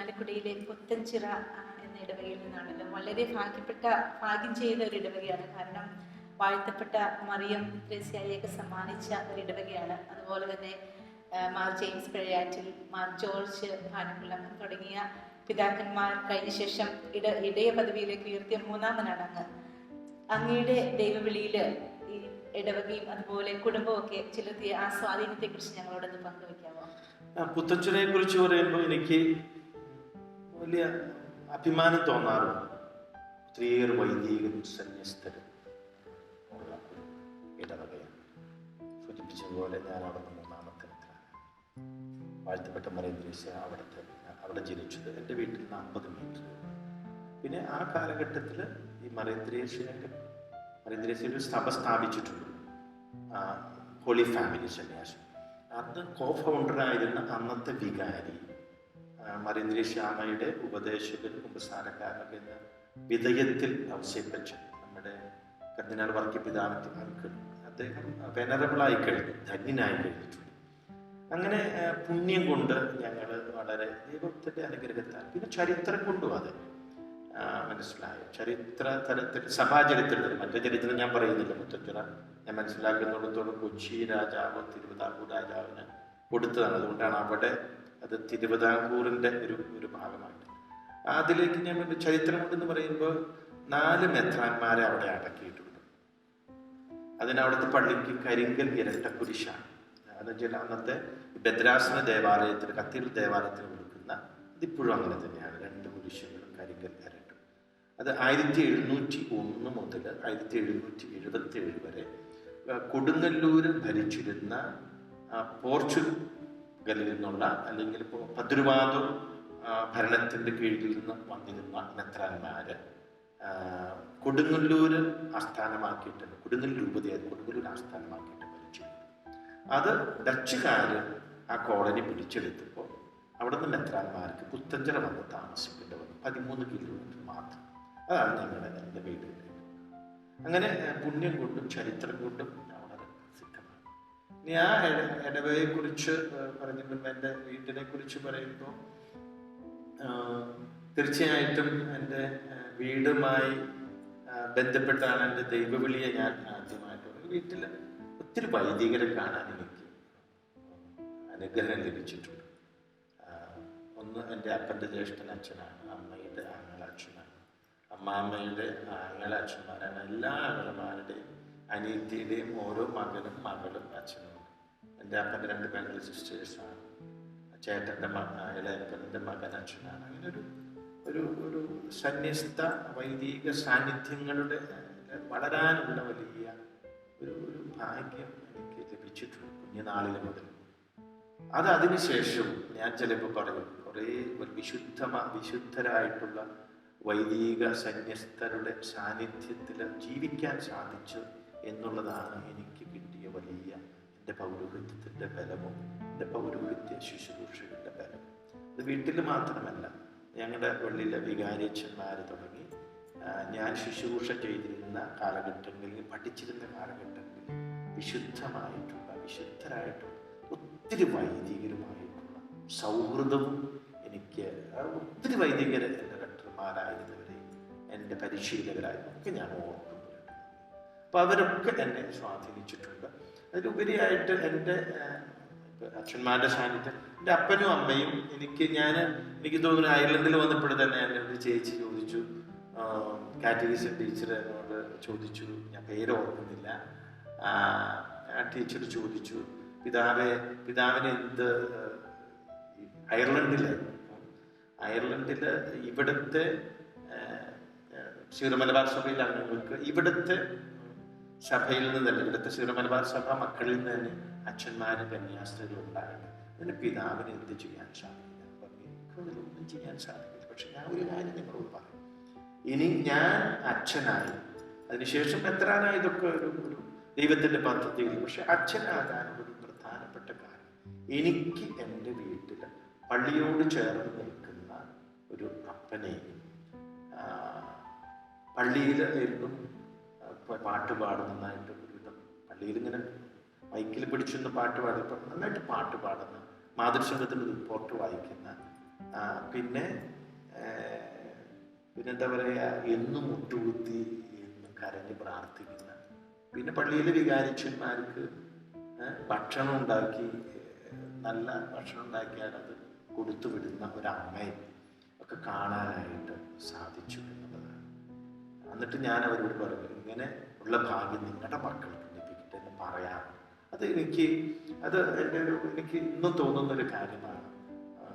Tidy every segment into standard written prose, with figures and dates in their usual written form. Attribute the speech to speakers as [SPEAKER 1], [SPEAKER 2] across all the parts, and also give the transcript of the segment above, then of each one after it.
[SPEAKER 1] ഇരിങ്ങാലക്കുടയിലെ പുത്തൻചിറ എന്ന ഇടവകയിൽ നിന്നാണല്ലോ. വളരെ ഭാഗ്യം ചെയ്ത ഒരു ഇടവകയാണ്. കാരണം വാഴ്ത്തപ്പെട്ട മറിയം ത്രേസ്യായെയൊക്കെ സമ്മാനിച്ച ഒരു ഇടവകയാണ്. അതുപോലെ തന്നെ മാർ ജെയിംസ് പിഴയാറ്റിൽ, മാർ ജോർജ് ഭാനുകുളം തുടങ്ങിയ പിതാക്കന്മാർ കഴിഞ്ഞ ശേഷം ഇടയ പദവിയിലേക്ക് ഉയർത്തിയ മൂന്നാമനാണ് അങ്ങ്. അങ്ങയുടെ ദൈവവിളിയിൽ ഈ ഇടവകയും അതുപോലെ കുടുംബമൊക്കെ ചെലുത്തിയ ആ സ്വാധീനത്തെ കുറിച്ച് ഞങ്ങളോടൊന്ന് പങ്കുവെക്കാമോ?
[SPEAKER 2] പുത്തൻചിറയെ കുറിച്ച് പറയുമ്പോൾ എനിക്ക് വലിയ അഭിമാനം തോന്നാറുണ്ട്. ഒത്തിരിയേറെ വൈദികരും സന്യസ്തരും ഉള്ള ഒരു ഇടവകയാണ്. സൂചിപ്പിച്ചതുപോലെ ഞാൻ അവിടെ നിന്ന് മൂന്നാമത്തെ വാഴ്ത്തപ്പെട്ട മറിയം ത്രേസ്യ അവിടെ ജനിച്ചത്. എൻ്റെ വീട്ടിൽ നിന്ന് 50 മീറ്റർ. പിന്നെ ആ കാലഘട്ടത്തിൽ ഈ മറിയം ത്രേസ്യ ഒരു സഭ സ്ഥാപിച്ചിട്ടുണ്ട്, ഹോളി ഫാമിലി സന്യാസം. അത് കോ-ഫൗണ്ടറായിരുന്ന അന്നത്തെ വികാരി മറിയം ത്രേസ്യാമ്മയുടെ ഉപദേശകൻ കുമ്പസാരക്കാരൻ എന്ന വിധേയത്തിൽ ഔസേപ്പച്ചൻ, നമ്മുടെ കർദിനാൾ വർക്കി പിതാവ്, അദ്ദേഹം വെനറബിളായി കഴിഞ്ഞു, ധന്യനായി കഴിഞ്ഞിട്ടുണ്ട്. അങ്ങനെ പുണ്യം കൊണ്ട് ഞങ്ങൾ വളരെ ദൈവത്തിൻ്റെ അനുഗ്രഹത്താൽ, പിന്നെ ചരിത്രം കൊണ്ടും അത് മനസ്സിലായി. ചരിത്ര തലത്തിൽ സഭാചരിത്രത്തിൽ, മറ്റേ ചരിത്രം ഞാൻ പറയുന്നില്ല. പുത്തൻചിറ ഞാൻ മനസ്സിലാക്കുന്നിടത്തോളം കൊച്ചി രാജാവ് തിരുവിതാംകൂർ രാജാവിന് കൊടുത്തതാണ്. അതുകൊണ്ടാണ് അവിടെ അത് തിരുവിതാംകൂറിൻ്റെ ഒരു ഭാഗമായിട്ട്. അതിലേക്ക് ഞാൻ ചരിത്രം കൊണ്ടെന്ന് പറയുമ്പോൾ 4 മെത്രാന്മാരെ അവിടെ അടക്കിയിട്ടുണ്ട്. അതിനവിടുത്തെ പള്ളിക്ക് കരിങ്കൽ ഇരട്ടക്കുരിശാണ്. അതെന്നുവെച്ചാൽ അന്നത്തെ ഭദ്രാസന ദേവാലയത്തിന്, കത്തീഡ്രൽ ദേവാലയത്തിന് കൊടുക്കുന്ന, അതിപ്പോഴും അങ്ങനെ തന്നെയാണ്, 2 കുരിശുകളും കരിങ്കൽ ഇരട്ടും. അത് 1701 മുതൽ 1777 വരെ കൊടുങ്ങല്ലൂർ ഭരിച്ചിരുന്ന പോർച്ചുഗലിൽ നിന്നുള്ള, അല്ലെങ്കിൽ ഇപ്പോൾ പതിരുവാദൂർ ഭരണത്തിൻ്റെ കീഴിൽ നിന്ന് വന്നിരുന്ന മെത്രാന്മാര് കൊടുങ്ങല്ലൂർ ആസ്ഥാനമാക്കിയിട്ടുണ്ട്. കൊടുങ്ങല്ലൂർ രൂപതയായിരുന്നു, കൊടുങ്ങല്ലൂർ ആസ്ഥാനമാക്കിയിട്ട് ഭരിച്ചിരുന്നു. അത് ഡച്ചുകാർ ആ കോളനി പിടിച്ചെടുത്തപ്പോൾ അവിടെ നിന്ന് മെത്രാന്മാർക്ക് പുത്തൻചിറ വന്ന് താമസിക്കേണ്ടി വന്നു. 13 കിലോമീറ്റർ മാത്രം. അതാണ് എൻ്റെ വീട്. അങ്ങനെ പുണ്യം കൊണ്ടും ചരിത്രം കൊണ്ടും വളരെ പ്രസിദ്ധമാണ്. ഇനി ആ ഇടവയെക്കുറിച്ച് പറഞ്ഞിട്ടും എൻ്റെ വീട്ടിനെ കുറിച്ച് പറയുമ്പോൾ തീർച്ചയായിട്ടും എൻ്റെ വീടുമായി ബന്ധപ്പെട്ടാണ് എൻ്റെ ദൈവവിളിയെ ഞാൻ ആദ്യമായിട്ട്. വീട്ടിൽ ഒത്തിരി വൈദികരെ കാണാൻ എനിക്ക് അനുഗ്രഹം ലഭിച്ചിട്ടുണ്ട്. ഒന്ന് എൻ്റെ അപ്പൻ്റെ ജ്യേഷ്ഠൻ അച്ഛനാണ്, അമ്മയുടെ ആങ്ങള അച്ഛനാണ്, അമ്മാമ്മയുടെ ആങ്ങള അച്ഛന്മാരാണ്. എല്ലാ ആങ്ങളമാരുടെയും അനിയത്തിയുടെയും ഓരോ മകനും മകളും അച്ഛനുണ്ട്. എൻ്റെ അപ്പൻ്റെ 2 പെങ്ങൾ സിസ്റ്റേഴ്സാണ്. ചേട്ടൻ്റെ ഇളയപ്പൻ്റെ മകൻ അച്ഛനാണ്. അങ്ങനെ ഒരു സന്യസ്ത വൈദിക സാന്നിധ്യങ്ങളുടെ വളരാനുള്ള വലിയ ഒരു ഭാഗ്യം എനിക്ക് ലഭിച്ചിട്ടുണ്ട് കുഞ്ഞുനാളിൽ മുതൽ. അതിനുശേഷം ഞാൻ ചിലപ്പോൾ പറയും, കുറേ വിശുദ്ധരായിട്ടുള്ള വൈദിക സന്യസ്തരുടെ സാന്നിധ്യത്തിൽ ജീവിക്കാൻ സാധിച്ചു എന്നുള്ളതാണ് എനിക്ക് കിട്ടിയ വലിയ എൻ്റെ പൗരോഹിത്യത്തിൻ്റെ ബലവും എൻ്റെ പൗരോഹിത്യ ശുശ്രൂഷകളുടെ ബലം. അത് വീട്ടിൽ മാത്രമല്ല, ഞങ്ങളുടെ പള്ളിയിലെ വികാരിയച്ഛന്മാർ തുടങ്ങി ഞാൻ ശുശ്രൂഷ ചെയ്തിരുന്ന കാലഘട്ടങ്ങളിൽ, പഠിച്ചിരുന്ന കാലഘട്ടങ്ങളിൽ വിശുദ്ധരായിട്ടുള്ള ഒത്തിരി വൈദികരുമായിട്ടുള്ള സൗഹൃദവും എനിക്ക്, ഒത്തിരി വൈദികർ എൻ്റെ ഡോക്ടർമാരായിരുന്നവരെയും എൻ്റെ പരിശീലകരായിരുന്നു ഒക്കെ ഞാൻ ഓർക്കുന്നുണ്ട്. അപ്പോൾ അവരൊക്കെ എന്നെ സ്വാധീനിച്ചിട്ടുണ്ട്. അതിലുപരിയായിട്ട് എൻ്റെ അച്ഛന്മാരുടെ സാന്നിധ്യം, എൻ്റെ അപ്പനും അമ്മയും എനിക്ക് തോന്നുന്നു അയർലൻഡിൽ വന്നപ്പോൾ തന്നെ എന്നോട് ചേച്ചി ചോദിച്ചു, കാറ്റഗിസം ടീച്ചർ എന്നോട് ചോദിച്ചു, ഞാൻ പേര് ഓർക്കുന്നില്ല, ആ ടീച്ചർ ചോദിച്ചു, പിതാവിന് എന്ത്, അയർലൻഡിൽ ഇവിടുത്തെ സീറോ മലബാർ സഭയിൽ അംഗങ്ങൾക്ക് ഇവിടുത്തെ സഭയിൽ നിന്ന് തന്നെ, ഇവിടുത്തെ സീറോ മലബാർ സഭ മക്കളിൽ നിന്ന് തന്നെ അച്ഛന്മാരും കന്യാസ്ത്രീകളും ഉണ്ടാകട്ടെ. അതിന് പിതാവിന് എന്ത് ചെയ്യാൻ സാധിക്കില്ല, എനിക്കൊന്നും ചെയ്യാൻ സാധിക്കില്ല. പക്ഷെ ഞാൻ ഒരു കാര്യം നിങ്ങളോട് പറയും, ഇനി ഞാൻ അച്ഛനായി, അതിനുശേഷം എത്രാനായി, ഇതൊക്കെ ഒരു ദൈവത്തിൻ്റെ പദ്ധതിയിൽ, പക്ഷെ അച്ഛനാകാനൊരു പ്രധാനപ്പെട്ട കാര്യം, എനിക്ക് എൻ്റെ വീട്ടിൽ പള്ളിയോട് ചേർന്ന് നിൽക്കുന്ന ഒരു അപ്പനെയും, പള്ളിയിൽ എന്നും പാട്ട് പാടുന്നതായിട്ട് ഒരുവിധം പള്ളിയിൽ ഇങ്ങനെ മൈക്കിൽ പിടിച്ചൊന്ന് പാട്ട് പാടിയപ്പോൾ നന്നായിട്ട് പാട്ട് പാടുന്ന, മാതൃസംഘത്തിൻ്റെ റിപ്പോർട്ട് വായിക്കുന്ന പിന്നെ പിന്നെന്താ പറയുക, എന്നും മുട്ടുകുത്തി എന്നും കരഞ്ഞ് പ്രാർത്ഥിക്കുന്ന, പിന്നെ പള്ളിയിലെ വികാരിച്ചന്മാർക്ക് ഭക്ഷണം ഉണ്ടാക്കി, നല്ല ഭക്ഷണം ഉണ്ടാക്കിയാൽ അത് കൊടുത്തു വിടുന്ന ഒരമ്മയെ ഒക്കെ കാണാനായിട്ട് സാധിച്ചു എന്നുള്ളതാണ്. എന്നിട്ട് ഞാൻ അവരോട് പറഞ്ഞു, ഇങ്ങനെ ഉള്ള ഭാഗ്യം നിങ്ങളുടെ മക്കൾക്ക് ലഭിക്കട്ടെ എന്ന് പറയാം. അത് എനിക്ക് എനിക്ക് ഇന്നും തോന്നുന്നൊരു കാര്യമാണ്.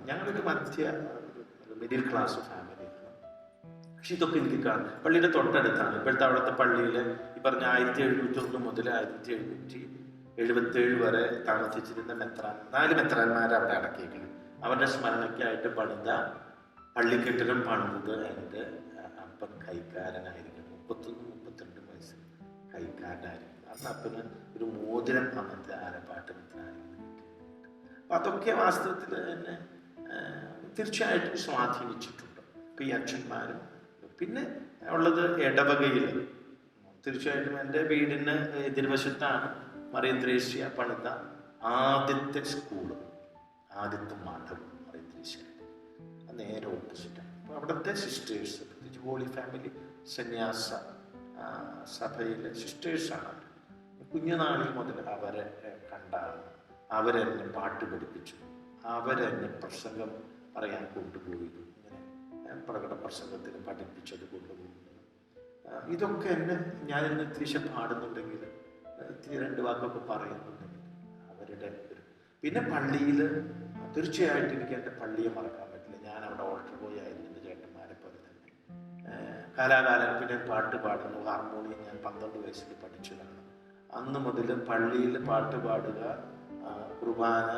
[SPEAKER 2] ഞങ്ങളൊരു മിഡിൽ ക്ലാസ് ഫാമിലിയാണ്. പക്ഷെ ഇതൊക്കെ എനിക്ക് കാണും. പള്ളിയുടെ തൊട്ടടുത്താണ്. ഇപ്പോഴത്തെ അവിടുത്തെ പള്ളിയിൽ ഈ പറഞ്ഞ 1701 മുതൽ 1777 വരെ താമസിച്ചിരുന്ന 4 മെത്രാന്മാരെ അവിടെ അടക്കിയിരിക്കണം. അവരുടെ സ്മരണയ്ക്കായിട്ട് പണിത പള്ളിക്കെട്ടിലും പണിതത് എൻ്റെ അപ്പൻ കൈക്കാരനായിരിക്കും. 31-32 വയസ്സ് കൈക്കാരനായിരിക്കും. അന്ന് അപ്പന് ഒരു മോതിരം അന്നത്തെ ആലപ്പാട്ട് മെത്രാനായിരുന്നു. അപ്പം അതൊക്കെ വാസ്തവത്തിൽ എന്നെ തീർച്ചയായിട്ടും സ്വാധീനിച്ചിട്ടുണ്ട്. ഇപ്പം ഈ അച്ഛന്മാരും പിന്നെ ഉള്ളത് ഇടവകയിൽ തീർച്ചയായിട്ടും എൻ്റെ വീടിന് എതിർവശത്താണ് മറിയം ത്രേസ്യ പണിത ആദ്യത്തെ സ്കൂള്, ആദ്യത്തെ മഠം മറിയം ത്രേസ്യ. നേരെ ഓപ്പോസിറ്റാണ്. അപ്പോൾ അവിടുത്തെ സിസ്റ്റേഴ്സ്, പ്രത്യേകിച്ച് ഹോളി ഫാമിലി സന്യാസ സഭയിലെ സിസ്റ്റേഴ്സാണ്. കുഞ്ഞുനാളിൽ മുതൽ അവരെ കണ്ടാണ്. അവരെന്നെ പാട്ട് പഠിപ്പിച്ചു, അവരെന്നെ പ്രസംഗം പറയാൻ കൊണ്ടുപോയി, ഇങ്ങനെ പ്രകട പ്രസംഗത്തിന് പഠിപ്പിച്ചത് കൊണ്ടുപോകുന്നു. ഇതൊക്കെ എന്നെ ഞാനിന്ന് ഇത്തിരി പാടുന്നുണ്ടെങ്കിൽ, ഇത്തിരി 2 വാക്കൊക്കെ പറയുന്നുണ്ടെങ്കിൽ അവരുടെ പിന്നെ പള്ളിയിൽ തീർച്ചയായിട്ടും എനിക്ക് എൻ്റെ പള്ളിയെ മറക്കാൻ പറ്റില്ല. ഞാൻ അവിടെ ഓൾട്ടർ ബോയ് ആയിരുന്നു, എൻ്റെ ചേട്ടന്മാരെ പോലെ തന്നെ. കാലാകാലം പിന്നെ പാട്ട് പാടുന്നു. ഹാർമോണിയം ഞാൻ 12 വയസ്സിൽ പഠിച്ചതാണ്. അന്ന് മുതൽ പള്ളിയിൽ പാട്ട് പാടുക, കുർബാന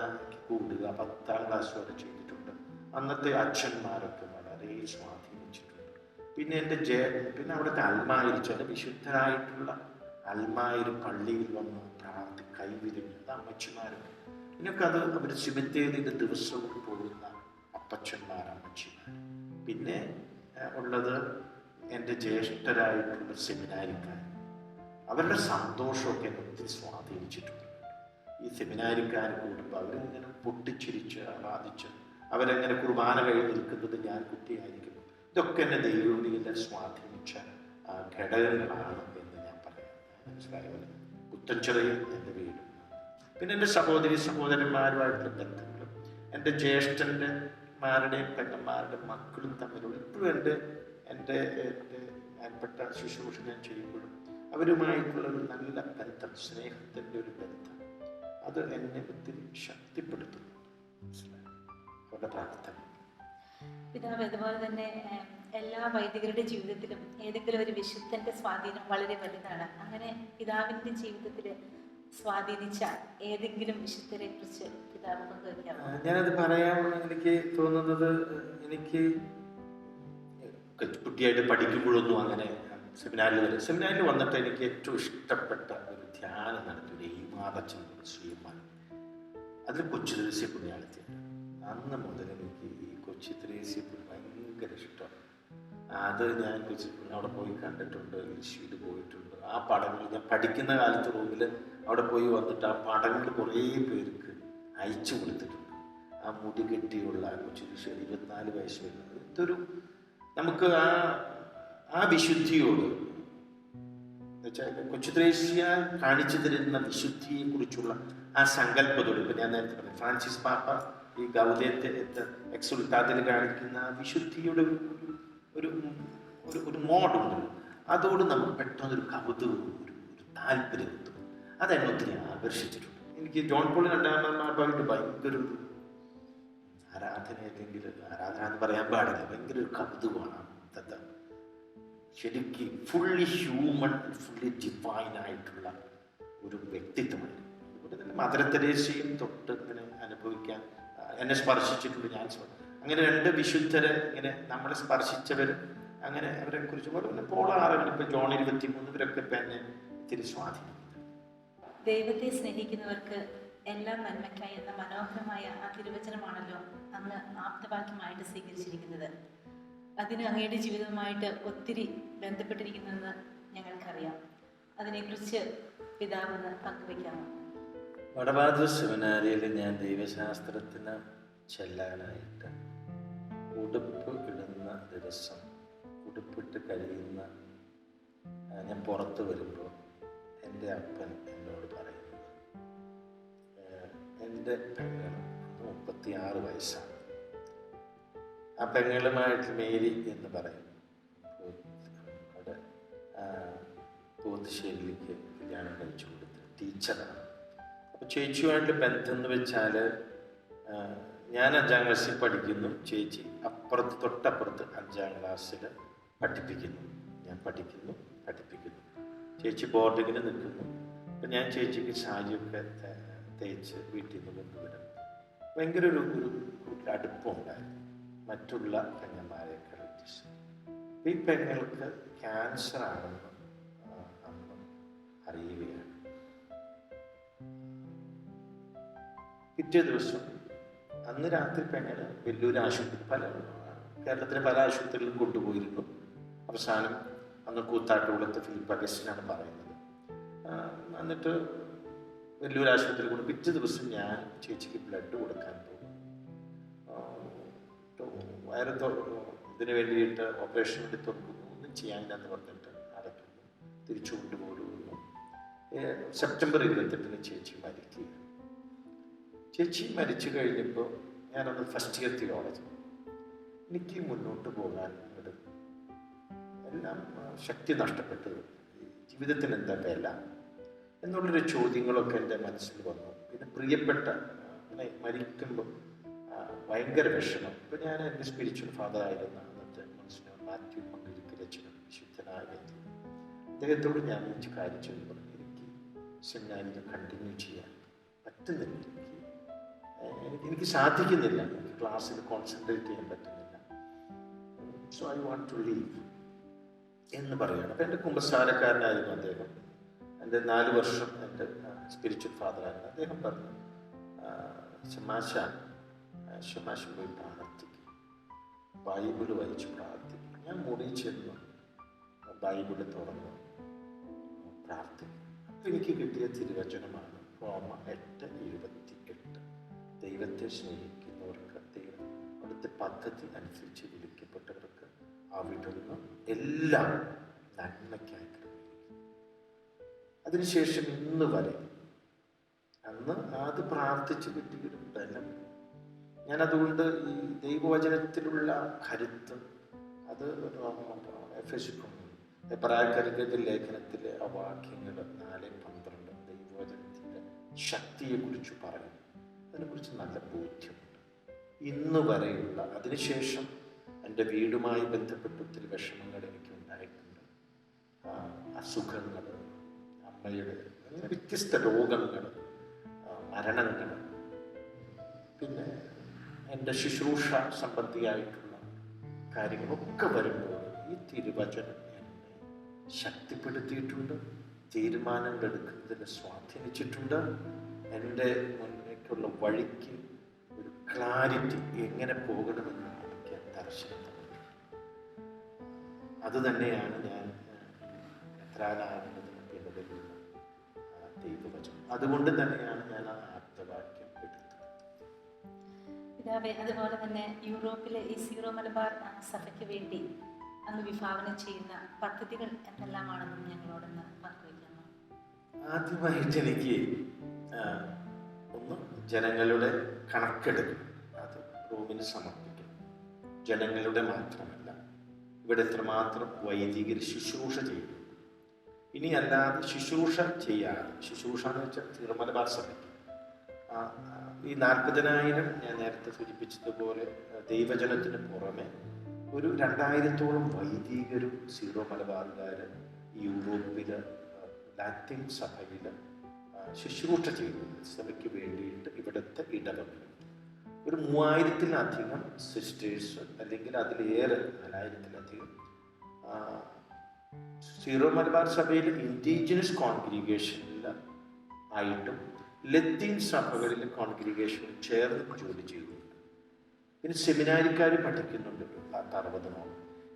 [SPEAKER 2] കൂടുക 10ാം ക്ലാസ് വരെ ചെയ്തിട്ടുണ്ട്. അന്നത്തെ അച്ഛന്മാരൊക്കെ വളരെ സ്വാധീനിച്ചിട്ടുണ്ട്. പിന്നെ എൻ്റെ പിന്നെ അവിടുത്തെ അൽമായർ, ചില വിശുദ്ധരായിട്ടുള്ള അൽമായർ പള്ളിയിൽ വന്ന് കൈവിരിഞ്ഞ് അമ്മച്ചിമാരൊക്കെ, ഇതിനൊക്കെ അവർ സിമിത്തേരിയുടെ ദിവസവും പോകുന്ന അപ്പച്ചന്മാർ, അമ്മച്ചിമാർ. പിന്നെ ഉള്ളത് എൻ്റെ ജ്യേഷ്ഠരായിട്ടുള്ള സെമിനാരിക്കാർ. അവരുടെ സന്തോഷമൊക്കെ എന്നെ ഒത്തിരി സ്വാധീനിച്ചിട്ടുണ്ട്. ഈ സെമിനാരിക്കാർ കൂടുമ്പോൾ അവരിങ്ങനെ പൊട്ടിച്ചിരിച്ച് ആരാധിച്ച് അവരെങ്ങനെ കുർബാന കഴിഞ്ഞ് നിൽക്കുന്നത് ഞാൻ കുട്ടിയായിരിക്കുന്നു. ഇതൊക്കെ എന്നെ ദൈവവിളിയെ സ്വാധീനിച്ച ഘടകങ്ങളാണ് എന്ന് ഞാൻ പറയാം. മനസ്സിലായപോലെ പുത്തൻചിറയിൽ എൻ്റെ വീടും, പിന്നെ എൻ്റെ സഹോദരന്മാരുമായിട്ടുള്ള ബന്ധങ്ങളും, എൻ്റെ ജ്യേഷ്ഠന്മാരുടെയും പെങ്ങന്മാരുടെയും മക്കളും തമ്മിലുള്ള ഇപ്പോഴും എൻ്റെ ഏർപ്പെട്ട ശുശ്രൂഷ ഞാൻ ചെയ്യുമ്പോഴും അവരുമായിട്ടുള്ള ഒരു നല്ല ബന്ധം, സ്നേഹത്തിൻ്റെ ഒരു ബന്ധം, അത് എന്നെ ഒത്തിരി ശക്തിപ്പെടുത്തുന്നു. അവരുടെ പ്രാർത്ഥന.
[SPEAKER 1] പിതാവ്, അതുപോലെ തന്നെ എല്ലാ വൈദികരുടെ ജീവിതത്തിലും ഏതെങ്കിലും ഒരു വിശുദ്ധന്റെ സ്വാധീനം വളരെ വലുതാണ്. അങ്ങനെ പിതാവിൻ്റെ ജീവിതത്തിൽ സ്വാധീനിച്ച ഏതെങ്കിലും വിശുദ്ധരെ കുറിച്ച് പിതാവ് പങ്കുവയ്ക്കാമോ?
[SPEAKER 2] ഞാനത് പറയാൻ എനിക്ക് തോന്നുന്നത്, എനിക്ക് കുട്ടിയായിട്ട് പഠിക്കുമ്പോഴൊന്നും അങ്ങനെ സെമിനാരിൽ വന്നിട്ട് എനിക്ക് ഏറ്റവും ഇഷ്ടപ്പെട്ട ഒരു ധ്യാനം നടത്തിയ ഈമാതച്ചൻ ശ്രീമാൻ, അതിൽ കൊച്ചു ത്രേസ്യ പുണ്യാളത്തിയാണ്. അന്ന് മുതൽ എനിക്ക് ഈ കൊച്ചു ത്രേസ്യ ഭയങ്കര ഇഷ്ടമാണ്. അത് ഞാൻ അവിടെ പോയി കണ്ടിട്ടുണ്ട്, ലിശ്വയിൽ പോയിട്ടുണ്ട്. ആ പടങ്ങൾ ഞാൻ പഠിക്കുന്ന കാലത്ത് റൂമിൽ അവിടെ പോയി വന്നിട്ട് ആ പടങ്ങൾ കുറേ പേർക്ക് അയച്ചു കൊടുത്തിട്ടുണ്ട്. ആ മുടി കെട്ടിയുള്ള കൊച്ചു ലിശ്വ 24 വയസ്സ് വരുന്നത്. ഇതൊരു നമുക്ക് ആ വിശുദ്ധിയോട് എന്നുവെച്ചാൽ കൊച്ചു ത്രേസ്യ കാണിച്ചു തരുന്ന വിശുദ്ധിയെ കുറിച്ചുള്ള ആ സങ്കല്പത്തോട്, ഇപ്പം ഞാൻ നേരത്തെ പറഞ്ഞു ഫ്രാൻസിസ് പാപ്പ ഈ ഗൗദേത്തെ എക്സുൽട്ടാത്തിൽ കാണിക്കുന്ന വിശുദ്ധിയുടെ ഒരു മോഡുണ്ട്. അതോട് നമുക്ക് പെട്ടെന്നൊരു കൗതുകവും ഒരു താല്പര്യം കിട്ടും. അതെന്നെ ഒത്തിരി ആകർഷിച്ചിട്ടുണ്ട്. എനിക്ക് ജോൺ പോൾ രണ്ടാമത്തെ ഭയങ്കര ഒരു ആരാധന, അല്ലെങ്കിൽ ആരാധന എന്ന് പറയാൻ പാടില്ല, ഭയങ്കര ഒരു കൗതുകമാണ്. ശരിക്കും ഫുള്ളി ഹ്യൂമൻ, ഫുള്ളി ഡിവൈൻ ആയിട്ടുള്ള ഒരു വ്യക്തിത്വമായിരുന്നു. അതുപോലെ തന്നെ മദർ തെരേസയും തൊട്ട് ഇങ്ങനെ അനുഭവിക്കാൻ എന്നെ സ്പർശിച്ചിട്ടുണ്ട്. ഞാൻ അങ്ങനെ 2 വിശുദ്ധരെ ഇങ്ങനെ നമ്മളെ സ്പർശിച്ചവർ, അങ്ങനെ അവരെ കുറിച്ച് പോലെ പോൾ ആറവൻ, ഇപ്പം ജോൺ 23 ഇവരൊക്കെ ഇപ്പം എന്നെ ഇത്തിരി സ്വാധീനിക്കുന്നു.
[SPEAKER 1] ദൈവത്തെ സ്നേഹിക്കുന്നവർക്ക് എല്ലാം നന്മയ്ക്കായി എന്ന മനോഹരമായ ആ തിരുവചനമാണല്ലോ അങ്ങ് ആപ്തവാക്യമായിട്ട് സ്വീകരിച്ചിരിക്കുന്നത്. അതിന് അങ്ങയുടെ ജീവിതവുമായിട്ട് ഒത്തിരി ബന്ധപ്പെട്ടിരിക്കുന്നതെന്ന് ഞങ്ങൾക്കറിയാം. അതിനെക്കുറിച്ച് പിതാവിന് പങ്കുവയ്ക്കാമോ?
[SPEAKER 2] വടവാതൂർ സെമിനാരിയിൽ ഞാൻ ദൈവശാസ്ത്രത്തിന് ചെല്ലാനായിട്ട് ഉടുപ്പ് ഇടുന്ന ദിവസം, ഉടുപ്പിട്ട് കഴിയുന്ന ഞാൻ പുറത്ത് വരുമ്പോൾ എൻ്റെ അപ്പൻ എന്നോട് പറയുന്നത്, എൻ്റെ പെങ്ങൾ 36 വയസ്സാണ്. ആ പെങ്ങളുമായിട്ട് മേരി എന്ന് പറയും, അവിടെ പോത്തുശ്ശേരിയിലേക്ക് കല്യാണം കഴിച്ചു കൊടുത്ത് ടീച്ചറാണ്. അപ്പോൾ ചേച്ചിയുമായിട്ട് ബന്ധം എന്ന് വെച്ചാൽ, ഞാൻ 5ാം ക്ലാസ്സിൽ പഠിക്കുന്നു, ചേച്ചി തൊട്ടപ്പുറത്ത് 5ാം ക്ലാസ്സിൽ പഠിപ്പിക്കുന്നു, ഞാൻ പഠിപ്പിക്കുന്നു. ചേച്ചി ബോർഡിങ്ങിന് നിൽക്കുന്നു. അപ്പം ഞാൻ ചേച്ചിക്ക് സാരിയൊക്കെ തേച്ച് വീട്ടിൽ നിന്ന് കൊണ്ടുവരും. ഭയങ്കര ഒരു അടുപ്പമുണ്ടായിരുന്നു മറ്റുള്ള പെങ്ങന്മാരെക്കാൾ വ്യത്യസ്തം. ഈ പെങ്ങൾക്ക് ക്യാൻസർ ആണെന്ന് അന്ന് അറിയുകയാണ്. പിറ്റേ ദിവസം അന്ന് രാത്രി പെങ്ങൾ വെല്ലൂർ ആശുപത്രി, കേരളത്തിലെ പല ആശുപത്രികളിലും കൊണ്ടുപോയിരുന്നു. അവസാനം അന്ന് കൂത്താട്ടുകുളത്ത് ഫിലിപ്പ് അഗസ്റ്റിനാണ് പറയുന്നത്. എന്നിട്ട് വെല്ലൂർ ആശുപത്രി കൊണ്ട് പിറ്റേ ദിവസം ഞാൻ ചേച്ചിക്ക് ബ്ലഡ് കൊടുക്കാൻ പോകും. വയറ് ഇതിന് വേണ്ടിയിട്ട് ഓപ്പറേഷൻ വേണ്ടി തുറക്കുന്നു, ഒന്നും ചെയ്യാനില്ലെന്ന് പറഞ്ഞിട്ട് അടയ്ക്കുന്നു, തിരിച്ചു കൊണ്ടുപോകുന്നു. സെപ്റ്റംബർ 28 ചേച്ചി മരിക്കുക. ചേച്ചി മരിച്ചു കഴിഞ്ഞപ്പോൾ ഞാനന്ന് ഫസ്റ്റ് ഇയർ തിയോളജി. എനിക്ക് മുന്നോട്ട് പോകാൻ എല്ലാം ശക്തി നഷ്ടപ്പെട്ടു. ജീവിതത്തിന് എന്താ വില എന്നുള്ളൊരു ചോദ്യങ്ങളൊക്കെ എൻ്റെ മനസ്സിൽ വന്നു. പിന്നെ പ്രിയപ്പെട്ട മരിക്കുമ്പോൾ ഭയങ്കര വിഷമം. ഇപ്പം ഞാൻ എൻ്റെ സ്പിരിച്വൽ ഫാദർ ആയിരുന്ന അന്നത്തെ മനസ്സിന് മാത്യു മംഗലിക്കലച്ചനും വിശുദ്ധനായ വ്യക്തി, അദ്ദേഹത്തോട് ഞാൻ വെച്ച് കാര്യം ചെയ്തു പറഞ്ഞു, എനിക്ക് സെമിനാരിൽ കണ്ടിന്യൂ ചെയ്യാൻ പറ്റുന്നില്ല, എനിക്ക് സാധിക്കുന്നില്ല, എനിക്ക് ക്ലാസ്സിൽ കോൺസെൻട്രേറ്റ് ചെയ്യാൻ പറ്റുന്നില്ല, so I want to leave എന്ന് പറയുകയാണ്. അപ്പം എൻ്റെ കുമ്പസാരക്കാരനായിരുന്നു അദ്ദേഹം, എൻ്റെ 4 വർഷം എൻ്റെ സ്പിരിച്വൽ ഫാദറായിരുന്നു. അദ്ദേഹം പറഞ്ഞു, ശമാശം പോയി പ്രാർത്ഥിക്കും, ബൈബിള് വായിച്ച് പ്രാർത്ഥിക്കും. ഞാൻ മുറി ചെന്നു ബൈബിള് തുറന്നു പ്രാർത്ഥിക്കും. അപ്പം എനിക്ക് കിട്ടിയ തിരുവചനമാണ് റോമ 8:28. ദൈവത്തെ സ്നേഹിക്കുന്നവർക്ക്, ദൈവം അവിടുത്തെ പദ്ധതി അനുസരിച്ച് വിളിക്കപ്പെട്ടവർക്ക് അവിടുന്ന് എല്ലാം നന്മയ്ക്കായി ക്രമീകരിക്കും. അതിനുശേഷം ഇന്ന് വരെ അന്ന് അത് പ്രാർത്ഥിച്ച് കിട്ടിയൊരു ബലം, ഞാനതുകൊണ്ട് ഈ ദൈവവചനത്തിലുള്ള കരുത്ത്, അത് എബ്രായർക്കെഴുതിയ ലേഖനത്തിലെ ആ വാക്യങ്ങൾ 4:12 ദൈവവചനത്തിൻ്റെ ശക്തിയെക്കുറിച്ച് പറയും. അതിനെക്കുറിച്ച് നല്ല ബോധ്യമുണ്ട് ഇന്ന് വരെയുള്ള. അതിനുശേഷം എൻ്റെ വീടുമായി ബന്ധപ്പെട്ട് ഒത്തിരി വിഷമങ്ങൾ എനിക്ക് ഉണ്ടായിട്ടുണ്ട്, അസുഖങ്ങൾ, അമ്മയുടെ അങ്ങനെ വ്യത്യസ്ത രോഗങ്ങൾ, മരണങ്ങൾ, പിന്നെ എൻ്റെ ശുശ്രൂഷ സംബന്ധിയായിട്ടുള്ള കാര്യങ്ങളൊക്കെ വരുമ്പോൾ ഈ തിരുവചനം എന്നെ ശക്തിപ്പെടുത്തിയിട്ടുണ്ട്, തീരുമാനങ്ങൾ എടുക്കുന്നതിൽ സ്വാധീനിച്ചിട്ടുണ്ട്. എൻ്റെ മുന്നേക്കുള്ള വഴിക്ക് ഒരു ക്ലാരിറ്റി, എങ്ങനെ പോകണമെന്ന് എനിക്ക് ദർശനം തന്നു. അത് തന്നെയാണ് ഞാൻ എത്രാനാകുന്നതിന് പിന്നിലുള്ള ദൈവവചനം. അതുകൊണ്ട് തന്നെയാണ് ഞാൻ ആ ആപ്തവാക്യം എടുത്തത്.
[SPEAKER 1] പിതാവേ, അതുപോലെ തന്നെ യൂറോപ്പിലെ ഈ സീറോ മലബാർ സഭയ്ക്ക് വേണ്ടി അങ്ങ് വിഭാവനം ചെയ്യുന്ന പദ്ധതികൾ എന്തെല്ലാമാണെന്നും ഞങ്ങളോടൊന്ന് പങ്കുവയ്ക്കാമോ?
[SPEAKER 2] ആദ്യമായിട്ട് എനിക്ക് ഒന്ന് ജനങ്ങളുടെ കണക്കെടുക്കും, അത് റൂമിന് സമർപ്പിക്കും. ജനങ്ങളുടെ മാത്രമല്ല, ഇവിടെ എത്രമാത്രം വൈദികർ ശുശ്രൂഷ ചെയ്യുന്നു. ഇനി അല്ലാതെ ശുശ്രൂഷ ചെയ്യാതെ, ശുശ്രൂഷ എന്ന് വെച്ചാൽ സീറോ മലബാർ സഭയ്ക്ക് ഈ 40,000 ഞാൻ നേരത്തെ സൂചിപ്പിച്ചതുപോലെ ദൈവജനത്തിന് പുറമെ ഒരു 2000-ഓളം വൈദികരും സീറോ മലബാറുകാർ യൂറോപ്പിൽ ലാറ്റിൻ സഭയിൽ ശുശ്രൂഷ ചെയ്യുന്നു. സഭയ്ക്ക് വേണ്ടിയിട്ട് ഇവിടുത്തെ ഇടവകൾ ഒരു 3000-ലധികം സിസ്റ്റേഴ്സ്, അല്ലെങ്കിൽ അതിലേറെ 4000-ലധികം സീറോ മലബാർ സഭയിൽ ഇൻഡിജിനസ് കോൺഗ്രിഗേഷനിൽ ആയിട്ടും ലത്തീൻ സഭകളിലെ കോൺഗ്രിഗേഷനിൽ ചേർന്ന് ജോലി ചെയ്യുന്നുണ്ട്. പിന്നെ സെമിനാരിക്കാർ പഠിക്കുന്നുണ്ട് 60-ഓളം.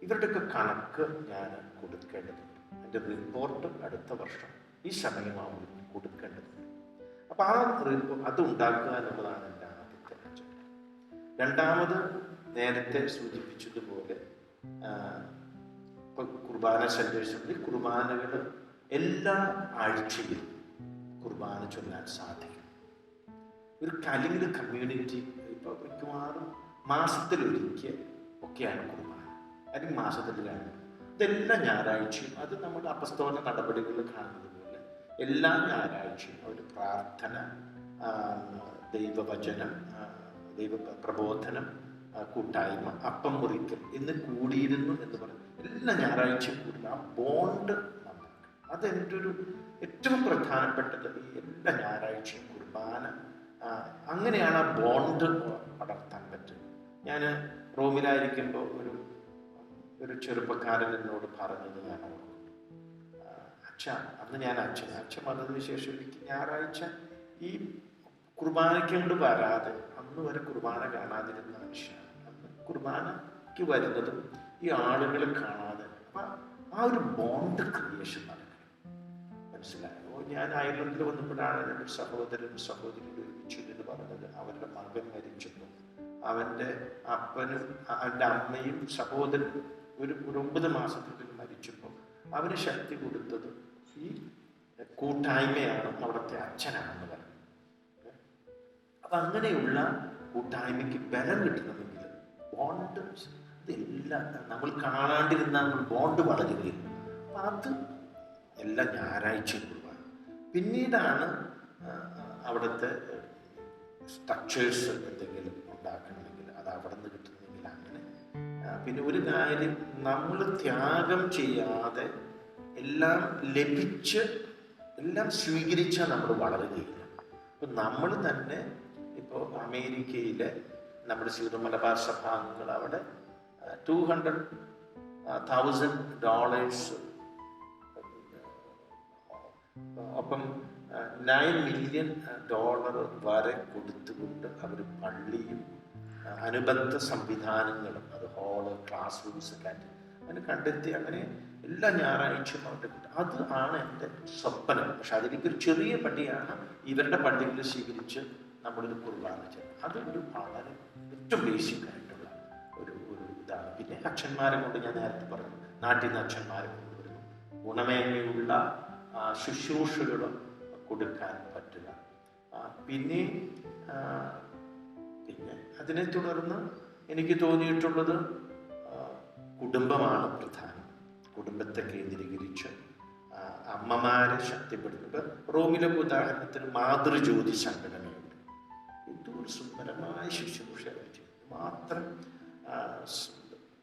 [SPEAKER 2] ഇവരുടെയൊക്കെ കണക്ക് ഞാൻ കൊടുക്കേണ്ടതുണ്ട്. എൻ്റെ റിപ്പോർട്ട് അടുത്ത വർഷം ഈ സമയമാവുമ്പോൾ കൊടുക്കേണ്ടതുണ്ട്. അപ്പോൾ ആ റിപ്പോർട്ട് അത് ഉണ്ടാക്കുക എന്നുള്ളതാണ് എൻ്റെ ആദ്യത്തെ അജണ്ട. രണ്ടാമത് നേരത്തെ സൂചിപ്പിച്ചതുപോലെ ഇപ്പൊ കുർബാന സെന്റേഴ്സിൽ കുർബാനകൾ എല്ലാ ആഴ്ചയിലും കുർബാന ചൊല്ലാൻ സാധിക്കും. അല്ലെങ്കിൽ കമ്മ്യൂണിറ്റി ഇപ്പൊ മിക്കവാറും മാസത്തിലൊരിക്കൽ ഒക്കെയാണ് കുർബാന, അല്ലെങ്കിൽ മാസത്തിൽ രണ്ട്. ഇതെല്ലാ ഞായറാഴ്ചയും അത് നമ്മുടെ അപ്പസ്തോല നടപടികളിൽ കാണുന്നത് പോലെ എല്ലാ ഞായറാഴ്ചയും ഒരു പ്രാർത്ഥന, ദൈവവചനം, ദൈവ പ്രബോധനം, കൂട്ടായ്മ, അപ്പം മുറിക്കൽ എന്ന് കൂടിയിരുന്നു എന്ന് പറയും. എല്ലാ ഞായറാഴ്ചയും കൂടുന്ന ആ ബോണ്ട് നന്നാക്കും. അതെൻ്റെ ഒരു ഏറ്റവും പ്രധാനപ്പെട്ടത്. ഈ എല്ലാ ഞായറാഴ്ചയും കുർബാന, അങ്ങനെയാണ് ആ ബോണ്ട് വളർത്താൻ പറ്റും. ഞാൻ റോമിലായിരിക്കുമ്പോൾ ഒരു ചെറുപ്പക്കാരൻ എന്നോട് പറഞ്ഞത് ഞാൻ ഓർക്കുന്നു. അന്ന് ഞാൻ അച്ഛൻ വന്നതിന് ശേഷം എനിക്ക് ഞായറാഴ്ച ഈ കുർബാനയ്ക്ക് കൊണ്ട് വരാതെ അന്ന് വരെ കുർബാന കാണാതിരുന്ന മനുഷ്യനാണ്. അന്ന് കുർബാനയ്ക്ക് വരുന്നതും ഈ ആളുകളെ കാണാതെ. അപ്പം ആ ഒരു ബോണ്ട് ക്രിയേഷൻ നടക്കണം. മനസ്സിലായോ? ഞാൻ അയർലൻഡിൽ വന്നപ്പോഴാണ് എൻ്റെ സഹോദരനും സഹോദരിയും ഒരുമിച്ചു എന്ന് പറഞ്ഞത്. അവരുടെ മകൻ മരിച്ചപ്പോൾ അവൻ്റെ അപ്പനും അവൻ്റെ അമ്മയും സഹോദരനും ഒരു 9 മാസത്തിൽ മരിച്ചപ്പോൾ അവന് ശക്തി കൊടുത്തത് ഈ കൂട്ടായ്മയാണ്, അവിടുത്തെ അച്ഛനാണെന്ന് പറഞ്ഞു. അപ്പൊ അങ്ങനെയുള്ള കൂട്ടായ്മയ്ക്ക് ബലം കിട്ടണമെങ്കിൽ ബോണ്ട് ഇതെല്ലാം നമ്മൾ കാണാണ്ടിരുന്ന ബോണ്ട് വളരുകയില്ല. അപ്പൊ അത് എല്ലാ ഞായറാഴ്ചയും കുർബാന. പിന്നീടാണ് അവിടുത്തെ സ്ട്രക്ചേഴ്സ് എന്തെങ്കിലും ഉണ്ടാക്കണമെങ്കിൽ അത് അവിടെ നിന്ന് കിട്ടുന്നെങ്കിൽ അങ്ങനെ. പിന്നെ ഒരു കാര്യം, നമ്മൾ ത്യാഗം ചെയ്യാതെ എല്ലാം ലഭിച്ച് എല്ലാം സ്വീകരിച്ചാൽ നമ്മൾ വളരുകയില്ല. ഇപ്പം നമ്മൾ തന്നെ ഇപ്പോൾ അമേരിക്കയിലെ നമ്മുടെ സീറോ മലബാർ സഭാംഗങ്ങൾ അവിടെ $200,000 ഒപ്പം $9 million വരെ കൊടുത്തുകൊണ്ട് അവർ പള്ളിയും അനുബന്ധ സംവിധാനങ്ങളും, അത് ഹാള്, ക്ലാസ് റൂംസ് ഒക്കെ ആയിട്ട് അങ്ങനെ കണ്ടെത്തി അങ്ങനെ എല്ലാ ഞായറാഴ്ചയും അവരുടെ അത് ആണ് എൻ്റെ സ്വപ്നം. പക്ഷെ അതിലേക്കൊരു ചെറിയ പടിയാണ് ഇവരുടെ പള്ളികളിൽ സ്വീകരിച്ച് നമ്മളൊരു കുർബാന ചെയ്യുന്നത്. അതൊരു വളരെ ഏറ്റവും ബേസിക് ആയിട്ടുള്ള ഒരു ഇതാണ്. പിന്നെ അച്ഛന്മാരെ കൊണ്ട് ഞാൻ നേരത്തെ പറഞ്ഞു, നാട്ടിൽ നിന്ന് അച്ഛന്മാരെ കൊണ്ടുവരുന്നു, ഗുണമേന്മയുള്ള ശുശ്രൂഷകൾ കൊടുക്കാൻ പറ്റുക. പിന്നെ അതിനെ തുടർന്ന് എനിക്ക് തോന്നിയിട്ടുള്ളത് കുടുംബമാണ് പ്രധാനം. കുടുംബത്തെ കേന്ദ്രീകരിച്ച് അമ്മമാരെ ശക്തിപ്പെടുത്തുക. റോമിലൊക്കെ ഉദാഹരണത്തിന് മാതൃജ്യോതി സംഘടനയുണ്ട്. എന്തൊരു സുന്ദരമായ ശുശ്രൂഷ മാത്രം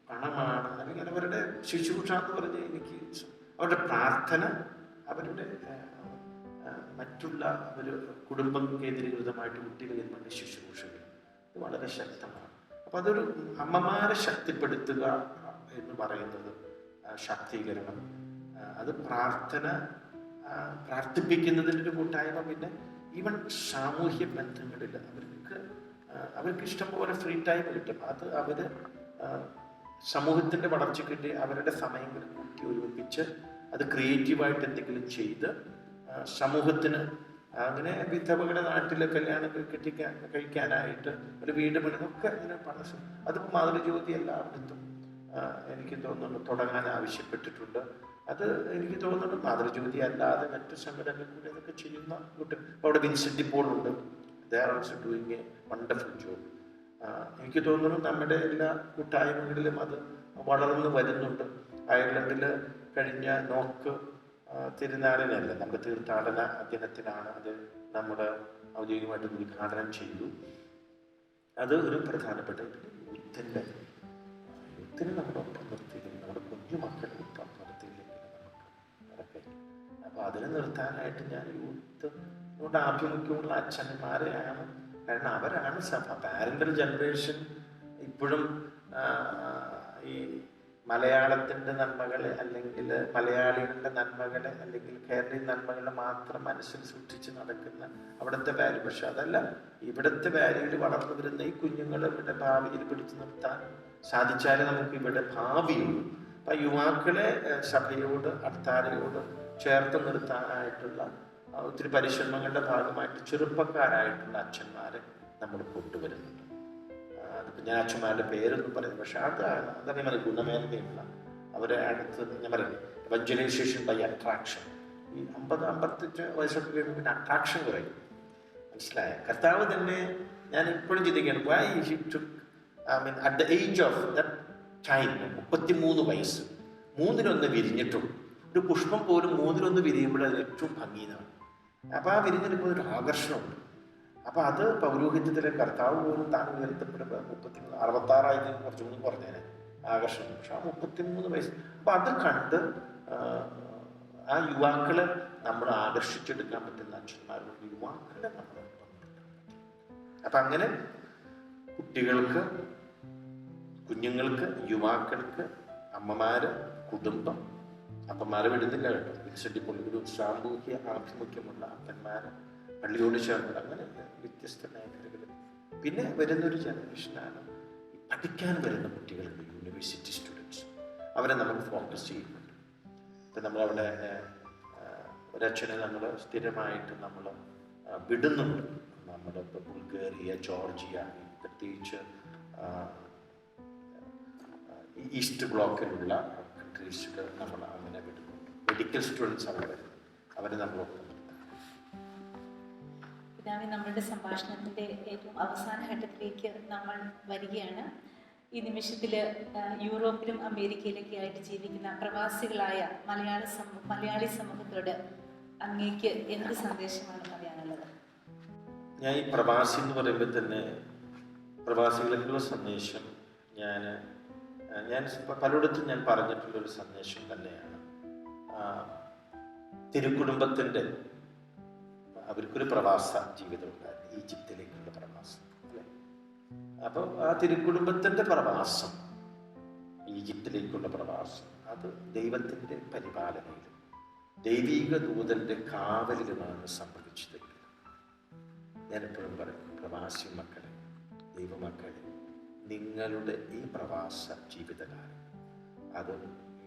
[SPEAKER 2] പണമാണ്, അല്ലെങ്കിൽ അവരുടെ ശുശ്രൂഷ എന്ന് പറഞ്ഞാൽ എനിക്ക് അവരുടെ പ്രാർത്ഥന, അവരുടെ മറ്റുള്ള ഒരു കുടുംബം കേന്ദ്രീകൃതമായിട്ട് കുട്ടികളുടെ ശുശ്രൂഷകൾ ഇത് വളരെ ശക്തമാണ്. അപ്പം അതൊരു അമ്മമാരെ ശക്തിപ്പെടുത്തുക എന്ന് പറയുന്നത് ശാക്തീകരണം, അത് പ്രാർത്ഥിപ്പിക്കുന്നതിൻ്റെ ഒരു കൂട്ടായ്മ. പിന്നെ ഈവൻ സാമൂഹ്യ ബന്ധങ്ങളിൽ അവർക്ക് ഇഷ്ടംപോലെ ഫ്രീ ടൈം കിട്ടും. അത് അവര് സമൂഹത്തിൻ്റെ വളർച്ചയ്ക്ക് വേണ്ടി അവരുടെ സമയങ്ങൾ കൂട്ടി ഒരുമിപ്പിച്ച് അത് ക്രിയേറ്റീവായിട്ട് എന്തെങ്കിലും ചെയ്ത് സമൂഹത്തിന്, അങ്ങനെ വിധവകളുടെ നാട്ടിലെ കല്യാണം കഴിക്കാനായിട്ട് ഒരു വീട് പണിതൊക്കെ ഇങ്ങനെ പണം. അതിപ്പോൾ മാതൃജ്യോതി എല്ലായിടത്തും എനിക്ക് തോന്നുന്നു തുടങ്ങാൻ ആവശ്യപ്പെട്ടിട്ടുണ്ട്. അത് എനിക്ക് തോന്നുന്നു മാതൃജ്യോതി അല്ലാതെ മറ്റു സംഘടനകൾ കൂടി അതൊക്കെ ചെയ്യുന്ന കൂട്ടം. അവിടെ വിൻസെന്റ് പോൾ ഉണ്ട്, they are also doing A wonderful job. എനിക്ക് തോന്നുന്നു നമ്മുടെ എല്ലാ കൂട്ടായ്മകളിലും അത് വളർന്നു വരുന്നുണ്ട്. അയർലൻഡിൽ കഴിഞ്ഞ നോക്ക് തിരുനാളിനല്ല, നമ്മുടെ തീർത്ഥാടന ദിനത്തിനാണ് അത് നമ്മൾ ഔദ്യോഗികമായിട്ട് ഉദ്ഘാടനം ചെയ്തു. അത് ഒരു പ്രധാനപ്പെട്ട യൂത്തിന് നമ്മുടെ ഒപ്പം നിർത്തിയില്ലെങ്കിൽ, നമ്മുടെ കുഞ്ഞു മക്കളെ ഒപ്പം നിർത്തിയില്ലെങ്കിൽ നമുക്ക് നടക്കില്ല. അപ്പോൾ അതിനെ നിർത്താനായിട്ട് ഞാൻ യൂത്തിനോട് ആഭിമുഖ്യമുള്ള അച്ഛന്മാരെയാണ്, കാരണം അവരാണ് സഭ. പാരന്റൽ ജനറേഷൻ ഇപ്പോഴും ഈ മലയാളത്തിൻ്റെ നന്മകളെ, അല്ലെങ്കിൽ മലയാളികളുടെ നന്മകളെ, അല്ലെങ്കിൽ കേരളീയ നന്മകളെ മാത്രം മനസ്സിൽ സൂക്ഷിച്ച് നടക്കുന്ന അവിടുത്തെ വാല്യൂ. പക്ഷെ അതല്ല, ഇവിടുത്തെ വാല്യൂവിൽ വളർന്നു വരുന്ന ഈ കുഞ്ഞുങ്ങളെ ഇവിടെ ഭാവിയിൽ പിടിച്ചു നിർത്താൻ സാധിച്ചാലേ നമുക്ക് ഇവിടെ ഭാവിയുള്ളൂ. അപ്പം യുവാക്കളെ സഭയോട്, അൾത്താരയോട് ചേർത്ത് നിർത്താനായിട്ടുള്ള ഒത്തിരി പരിശ്രമങ്ങളുടെ ഭാഗമായിട്ട് ചെറുപ്പക്കാരായിട്ടുള്ള അച്ഛന്മാരെ നമ്മൾ കൊണ്ടുവരുന്നുണ്ട്. അതിപ്പോൾ ഞാൻ അച്ഛന്മാരുടെ പേരൊന്നും പറയുന്നു, പക്ഷെ അതറിയാൻ മതി ഗുണമേന്മയുള്ള അവരെ അടുത്ത് ഞാൻ പറയുന്നത് എവഞ്ചലൈസേഷൻ ബൈ അട്രാക്ഷൻ. ഈ 50-55 വയസ്സൊക്കെ കഴിയുമ്പോൾ പിന്നെ അട്രാക്ഷൻ കുറയും. മനസ്സിലായ? കർത്താവ് തന്നെ ഞാൻ ഇപ്പോഴും ചിന്തിക്കുകയാണ്, why he took at the age of that time 33 വയസ്സ് 3-1 വിരിഞ്ഞിട്ടും ഒരു പുഷ്പം പോലും 3-1 വിരിയുമ്പോൾ അതിന് ഏറ്റവും ഭംഗിയാണ്. അപ്പോൾ ആ വിരിഞ്ഞിരിപ്പോൾ ഒരു ആകർഷണമുണ്ട്. അപ്പോൾ അത് പൗരോഹിത്യത്തിലെ കർത്താവ് പോലും താൻ ഉയർത്തപ്പെടുമ്പോൾ 66 കുറച്ചും കൂടി കുറഞ്ഞേനെ ആകർഷണം. പക്ഷെ ആ 33 വയസ്സ് അപ്പം അത് കണ്ട് ആ യുവാക്കളെ നമ്മൾ ആകർഷിച്ചെടുക്കാൻ പറ്റുന്ന അച്ഛന്മാരുടെ യുവാക്കളെ നമ്മൾ അപ്പം അങ്ങനെ കുട്ടികൾക്ക്, കുഞ്ഞുങ്ങൾക്ക്, യുവാക്കൾക്ക്, അമ്മമാര്, കുടുംബം, അപ്പന്മാരെ വിടുന്നില്ല കേട്ടോ, വിൻസെൻ്റ് ഒരു സാമൂഹ്യ ആഭിമുഖ്യമുള്ള അപ്പന്മാര്, പള്ളിയോട് ചേർന്നത്, അങ്ങനെ വ്യത്യസ്ത മേഖലകൾ. പിന്നെ വരുന്നൊരു ജനറേഷനാണ് പഠിക്കാൻ വരുന്ന കുട്ടികളുണ്ട്, യൂണിവേഴ്സിറ്റി സ്റ്റുഡൻസ്. അവരെ നമ്മൾ ഫോക്കസ് ചെയ്യുന്നുണ്ട്. ഇപ്പം നമ്മളവിടെ ഒരച്ഛനെ നമ്മൾ സ്ഥിരമായിട്ട് നമ്മൾ വിടുന്നുണ്ട്. നമ്മളിപ്പോൾ ബുൾഗേറിയ, ജോർജിയ, പ്രത്യേകിച്ച് ഈസ്റ്റ് ബ്ലോക്കിലുള്ള കൺട്രീസിൽ നമ്മൾ അങ്ങനെ വിടുന്നുണ്ട്. മെഡിക്കൽ സ്റ്റുഡൻസ് അവിടെ വരുന്നത്, അവരെ നമ്മൾ
[SPEAKER 1] പിതാവേ, നമ്മളുടെ സംഭാഷണത്തിൻ്റെ ഏറ്റവും അവസാന ഘട്ടത്തിലേക്ക് നമ്മൾ വരികയാണ്. ഈ നിമിഷത്തിൽ യൂറോപ്പിലും അമേരിക്കയിലൊക്കെ ആയിട്ട് ജീവിക്കുന്ന പ്രവാസികളായ മലയാളി സമൂഹത്തോട് അങ്ങേക്ക് എന്ത് സന്ദേശമാണ് പറയാനുള്ളത്?
[SPEAKER 2] ഞാൻ ഈ പ്രവാസി എന്ന് പറയുമ്പോൾ തന്നെ പ്രവാസികൾക്കുള്ള സന്ദേശം ഞാൻ പലയിടത്തും ഞാൻ പറഞ്ഞിട്ടുള്ളൊരു സന്ദേശം തന്നെയാണ്. തിരുക്കുടുംബത്തിൻ്റെ അവർക്കൊരു പ്രവാസ ജീവിതം ഉണ്ടായിരുന്നു, ഈജിപ്തിലേക്കുള്ള പ്രവാസം അല്ലേ. അപ്പോൾ ആ തിരുക്കുടുംബത്തിൻ്റെ പ്രവാസം, ഈജിപ്തിലേക്കുള്ള പ്രവാസം, അത് ദൈവത്തിൻ്റെ പരിപാലനയിലും ദൈവീക ദൂതൻ്റെ കാവലിലുമാണ് സംഭവിച്ചത്. ഞാനെപ്പോഴും പറയും, പ്രവാസി മക്കളെ, ദൈവമക്കളെ, നിങ്ങളുടെ ഈ പ്രവാസ ജീവിതകാലം അത്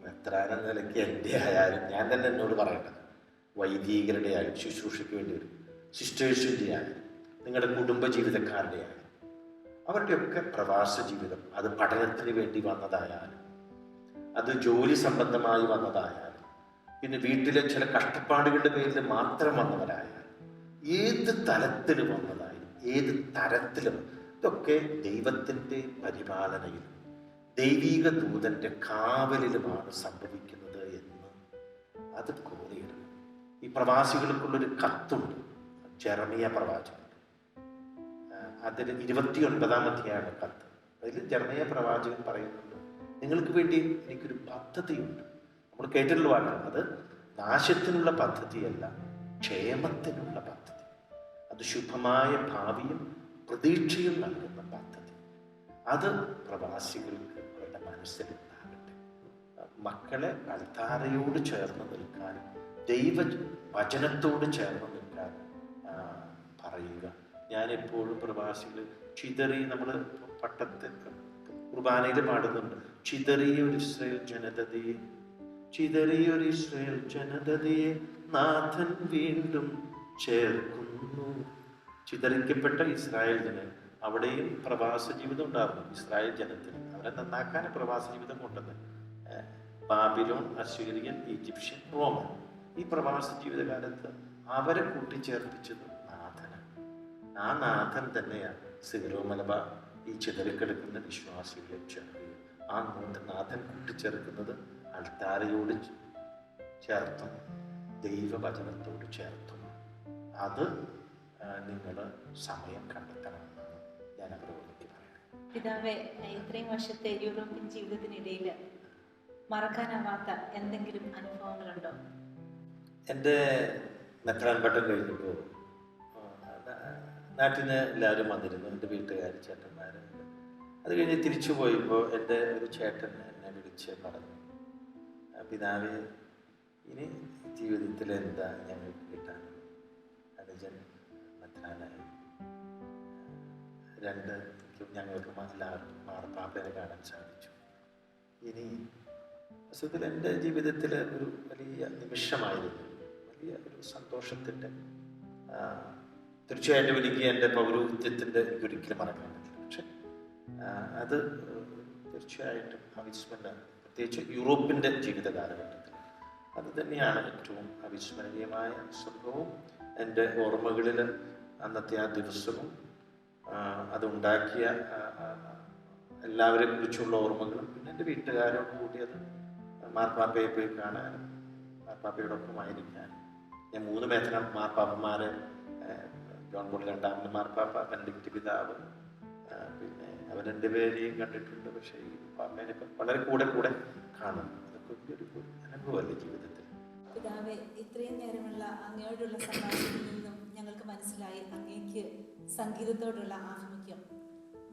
[SPEAKER 2] മെത്രാൻ നിലയ്ക്ക് എൻ്റെ ആയാലും ഞാൻ തന്നെ എന്നോട് പറയേണ്ടത്, വൈദികരുടെ ആയാലും ശുശ്രൂഷയ്ക്ക് വേണ്ടി വരും, സിസ്റ്റേഴ്സിൻ്റെ ആയാലും നിങ്ങളുടെ കുടുംബജീവിതക്കാരുടെ ആയാലും അവരുടെയൊക്കെ പ്രവാസ ജീവിതം, അത് പഠനത്തിന് വേണ്ടി വന്നതായാലും അത് ജോലി സംബന്ധമായി വന്നതായാലും പിന്നെ വീട്ടിലെ ചില കഷ്ടപ്പാടുകളുടെ പേരിൽ മാത്രം വന്നവരായാലും ഏത് തലത്തിൽ വന്നതായാലും ഏത് തരത്തിലും ഇതൊക്കെ ദൈവത്തിൻ്റെ പരിപാലനയിലും ദൈവീക ദൂതൻ്റെ കാവലിലുമാണ് സംഭവിക്കുന്നത് എന്ന് അത് കോറിയിടും. ഈ പ്രവാസികൾക്കുള്ളൊരു കത്തുണ്ട്, ജെറമിയ പ്രവാചകൻ. അതിൽ 29-ാം അധ്യായമാണ് കത്ത്. അതിൽ ജെറമിയ പ്രവാചകൻ പറയുന്നുണ്ട്, നിങ്ങൾക്ക് വേണ്ടി എനിക്കൊരു പദ്ധതിയുണ്ട്. നമ്മൾ കേട്ടിട്ടുള്ള വാക്കാണ്, അത് നാശത്തിനുള്ള പദ്ധതിയല്ല, ക്ഷേമത്തിനുള്ള പദ്ധതി. അത് ശുഭമായ ഭാവിയും പ്രതീക്ഷയും നൽകുന്ന പദ്ധതി. അത് പ്രവാസികൾക്ക് അവരുടെ മനസ്സിലുണ്ടാകട്ടെ. മക്കളെ അൾത്താരയോട് ചേർന്ന് നിൽക്കാൻ, ദൈവ വചനത്തോട് ചേർന്ന് നിൽക്കാൻ പറയുക. ഞാനെപ്പോഴും പ്രവാസികൾ ചിതറി, നമ്മൾ പട്ടത്തെ കുർബാനയിൽ പാടുന്നുണ്ട്, ചിതറിയൊരു ഇസ്രായേൽ ജനതയെ, ചിതറിയൊരു ഇസ്രായേൽ ജനതയെ നാഥൻ വീണ്ടും ചേർക്കുന്നു. ചിതറിക്കപ്പെട്ട ഇസ്രായേൽ ജനം, അവിടെയും പ്രവാസ ജീവിതം ഉണ്ടാകുന്നു. ഇസ്രായേൽ ജനത്തിന് അവരെ നന്നാക്കാൻ പ്രവാസ ജീവിതം കൊണ്ടുവന്ന് ബാബിലോൺ, അശ്ശൂരിയൻ, ഈജിപ്ഷ്യൻ, റോമൻ, ഈ പ്രവാസ ജീവിതകാലത്ത് അവരെ കൂട്ടിച്ചേർപ്പിച്ചത് നാഥനാണ്. ആ നാഥൻ തന്നെയാണ് സിറോ മലബാർ ഈ ചിതറിക്കിടക്കുന്ന വിശ്വാസികളെ ചേർക്കുക. ആ നാഥൻ കൂട്ടിച്ചേർക്കുന്നത് അൾത്താരയോട് ചേർത്തും ദൈവവചനത്തോട് ചേർത്തും. അത് നിങ്ങൾ സമയം കണ്ടെത്തണമെന്നാണ് ഞാൻ അവരോടൊക്കെ പറയാം.
[SPEAKER 1] പിതാവേ, ഇത്രയും വർഷത്തെ യൂറോപ്യൻ ജീവിതത്തിനിടയിൽ മറക്കാനാവാത്ത എന്തെങ്കിലും അനുഭവങ്ങളുണ്ടോ?
[SPEAKER 2] എൻ്റെ മെത്രാൻ പട്ടം കഴിഞ്ഞപ്പോൾ നാട്ടിൽ നിന്ന് എല്ലാവരും വന്നിരുന്നു, എൻ്റെ വീട്ടുകാർ, ചേട്ടന്മാർ. അത് കഴിഞ്ഞ് തിരിച്ചു പോയപ്പോൾ എൻ്റെ ഒരു ചേട്ടൻ എന്നെ വിളിച്ച് പറഞ്ഞു, പിതാവേ, ഇനി ജീവിതത്തിൽ എന്താ ഞങ്ങൾക്ക് കിട്ടാനുള്ളത്? അനുജൻ മെത്രാനായി, 2 ഞങ്ങൾക്ക് എല്ലാവർക്കും മാർപ്പാപ്പനെ കാണാൻ സാധിച്ചു. ഇനി വസ്തുത്തിൽ എൻ്റെ ജീവിതത്തിൽ ഒരു വലിയ നിമിഷമായിരുന്നു, വലിയ ഒരു സന്തോഷത്തിൻ്റെ. തീർച്ചയായിട്ടും എനിക്ക് എൻ്റെ പൗരോഹിത്യത്തിൻ്റെ ഒരിക്കലും മറക്കാൻ പറ്റില്ല. പക്ഷെ അത് തീർച്ചയായിട്ടും അവിസ്മരണ, പ്രത്യേകിച്ച് യൂറോപ്പിൻ്റെ ജീവിത കാലഘട്ടത്തിൽ അത് തന്നെയാണ് ഏറ്റവും അവിസ്മരണീയമായ സംഭവവും. എൻ്റെ ഓർമ്മകളിൽ അന്നത്തെ ആ ദിവസവും അതുണ്ടാക്കിയ എല്ലാവരെ കുറിച്ചുള്ള ഓർമ്മകളും, പിന്നെ എൻ്റെ വീട്ടുകാരോട് കൂടി അത് മാർപ്പാപ്പയെ പോയി കാണാനും മാർപ്പാപ്പയോടൊപ്പം ആയിരിക്കാനും. ഞാൻ 3 മാർപ്പാപ്പന്മാരെ, ജോൺ പോൾ രണ്ടാമൻ മാർപ്പാപ്പ, ബെനഡിക്റ്റ് പിതാവ്, പിന്നെ അവർ 2 പേരെയും കണ്ടിട്ടുണ്ട്. പക്ഷേ ഈ പാപ്പേനെ വളരെ കൂടെ കാണും. അതൊക്കെ ഒരു അനുഭവമല്ലേ ജീവിതത്തിൽ.
[SPEAKER 1] പിതാവെ, ഇത്രയും നേരമുള്ള അങ്ങയോടുള്ള സംഭാഷണത്തിൽ നിന്നും ഞങ്ങൾക്ക് മനസ്സിലായി അങ്ങേക്ക് സംഗീതത്തോടുള്ള ആഭിമുഖ്യം.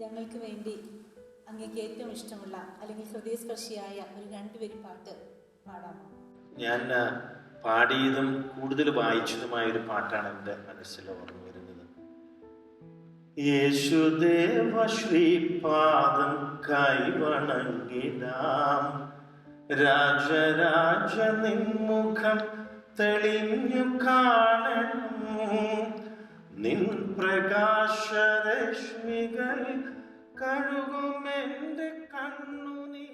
[SPEAKER 1] ഞങ്ങൾക്ക് വേണ്ടി അങ്ങേക്ക് ഏറ്റവും ഇഷ്ടമുള്ള അല്ലെങ്കിൽ ഹൃദയസ്പർശിയായ ഒരു 2 വരി പാട്ട് പാടാമോ?
[SPEAKER 2] ഞാൻ പാടിയതും കൂടുതൽ വായിച്ചതുമായൊരു പാട്ടാണ് എൻ്റെ മനസ്സിൽ ഓർമ്മ വരുന്നത്. യേശുദേവ ശ്രീപാദം കൈവണങ്ങിടാം, രാജരാജ നിൻമുഖം തെളിഞ്ഞു കാണണം, നിൻ പ്രകാശരശ്മികൾ കഴുകുമെൻ്റെ കണ്ണുനീ.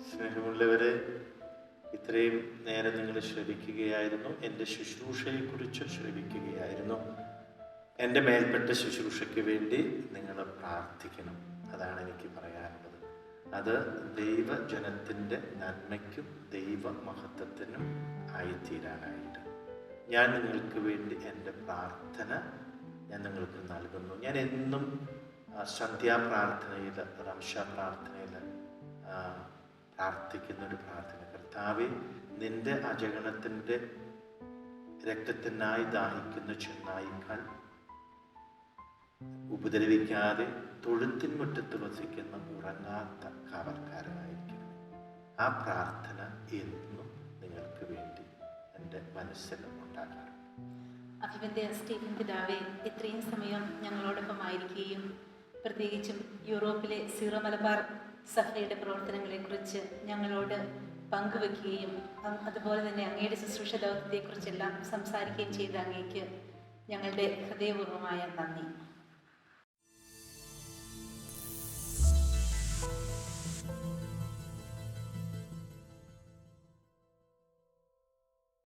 [SPEAKER 2] സ്നേഹമുള്ളവരെ, ഇത്രയും നേരം നിങ്ങൾ ശ്രവിക്കുകയായിരുന്നു, എൻ്റെ ശുശ്രൂഷയെക്കുറിച്ച് ശ്രവിക്കുകയായിരുന്നു. എൻ്റെ മേൽപ്പെട്ട ശുശ്രൂഷയ്ക്ക് വേണ്ടി നിങ്ങൾ പ്രാർത്ഥിക്കണം. അതാണ് എനിക്ക് പറയാനുള്ളത്. അത് ദൈവജനത്തിൻ്റെ നന്മയ്ക്കും ദൈവമഹത്വത്തിനും ആയിത്തീരാനായിട്ട് ഞാൻ നിങ്ങൾക്ക് വേണ്ടി എൻ്റെ പ്രാർത്ഥന ഞാൻ നിങ്ങൾക്ക് നൽകുന്നു. ഞാൻ എന്നും സന്ധ്യാപ്രാർത്ഥനയിൽ, റംഷാ പ്രാർത്ഥനയിൽ പ്രാർത്ഥിക്കുന്നൊരു പ്രാർത്ഥന, കർത്താവേ, നിന്റെ അജഗണത്തിൻ്റെ രക്തത്തിനായി ദാഹിക്കുന്ന ചെന്നായിക്കാൾ ഉപദ്രവിക്കാതെ തൊഴുത്തിൻമുറ്റത്ത് വസിക്കുന്ന ഉറങ്ങാത്ത കാവൽക്കാരനായിരിക്കണം. ആ പ്രാർത്ഥന എന്നും നിങ്ങൾക്ക് വേണ്ടി എൻ്റെ മനസ്സിൽ ഉണ്ടാകാറുണ്ട്.
[SPEAKER 1] അഭിവന്ദ്യ സ്റ്റീഫൻ പിതാവെ, ഇത്രയും സമയം ഞങ്ങളോടൊപ്പമായിരിക്കുകയും പ്രത്യേകിച്ചും യൂറോപ്പിലെ സീറോ മലബാർ സഭയുടെ പ്രവർത്തനങ്ങളെക്കുറിച്ച് ഞങ്ങളോട് പങ്കുവെക്കുകയും അതുപോലെ തന്നെ അങ്ങയുടെ ശുശ്രൂഷ ദൗത്യത്തെക്കുറിച്ചെല്ലാം സംസാരിക്കുകയും ചെയ്ത അങ്ങേക്ക് ഞങ്ങളുടെ ഹൃദയപൂർവ്വമായ നന്ദി.